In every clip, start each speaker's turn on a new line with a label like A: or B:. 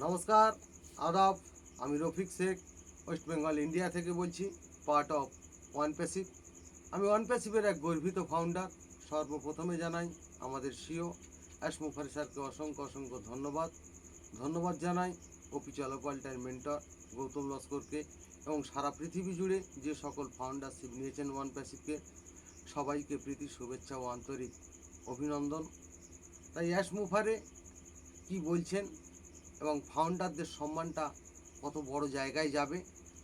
A: নমস্কার, আদাব। আমি রফিক শেখ, ওয়েস্ট বেঙ্গল ইন্ডিয়া থেকে বলছি, পার্ট অফ ওয়ান প্যাসিভ। আমি ওয়ান প্যাসিভের এক গর্বিত ফাউন্ডার। সর্বপ্রথমে জানাই আমাদের সিও মুফারি স্যারকে অসংখ্য অসংখ্য ধন্যবাদ। ধন্যবাদ জানাই ওপি চলপাল্টার মেন্টর গৌতম লস্করকে এবং সারা পৃথিবী জুড়ে যে সকল ফাউন্ডারশিপ নিয়েছেন ওয়ান প্যাসিভকে, সবাইকে প্রীতি শুভেচ্ছা ও আন্তরিক অভিনন্দন। তাই মুফারে কি বলছেন এবং ফাউন্ডারদের সম্মানটা কত বড় জায়গায় যাবে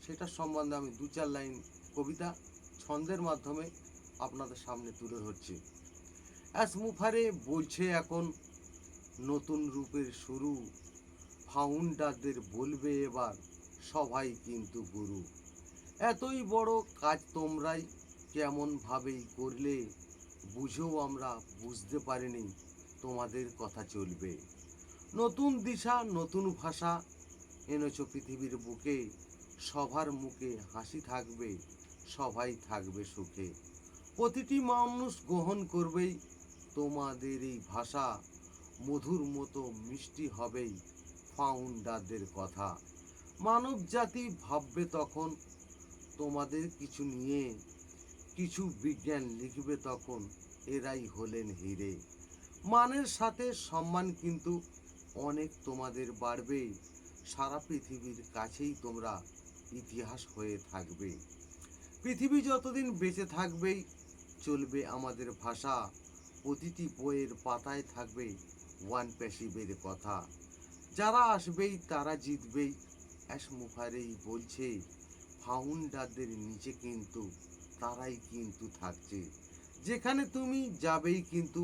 A: সেটার সম্বন্ধে আমি দু চার লাইন কবিতা ছন্দের মাধ্যমে আপনাদের সামনে তুলে ধরছি। মুফারে বলছে এখন নতুন রূপের শুরু, ফাউন্ডারদের বলবে এবার সবাই কিন্তু গুরু। এতই বড় কাজ তোমরাই কেমনভাবেই করলে, বুঝেও আমরা বুঝতে পারিনি তোমাদের কথা চলবে। নতুন দিশা নতুন ভাষা এনেছো পৃথিবীর বুকে, সবার মুখে হাসি থাকবে, সবাই থাকবে সুখে। প্রতিটি মানুষ গ্রহণ করবেই তোমাদের এই ভাষা, মধুর মতো মিষ্টি হবেই ফাউন্ডারদের কথা। মানব জাতি ভাববে তখন তোমাদের কিছু নিয়ে, কিছু বিজ্ঞান লিখবে তখন এরাই হলেন হিরে। মানের সাথে সম্মান কিন্তু অনেক তোমাদের বাড়বে, সারা পৃথিবীর কাছেই তোমরা ইতিহাস হয়ে থাকবে। পৃথিবী যতদিন বেঁচে থাকবেই চলবে আমাদের ভাষা, প্রতিটি বইয়ের পাতায় থাকবে ওয়ান প্যাসিভের কথা। যারা আসবেই তারা জিতবেই, মুফারেই বলছে ফাউন্ডারদের নিচে কিন্তু তারাই কিন্তু থাকছে। যেখানে তুমি যাবেই কিন্তু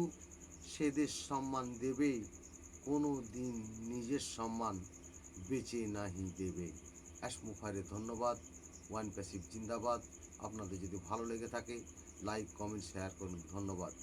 A: সেদের সম্মান দেবে, কোনো দিন নিজের সম্মান বেঁচে নাহি দেবে। মুফারে ধন্যবাদ। ওয়ান প্যাসিভ জিন্দাবাদ। আপনাদের যদি ভালো লেগে থাকে লাইক কমেন্ট শেয়ার করুন। ধন্যবাদ।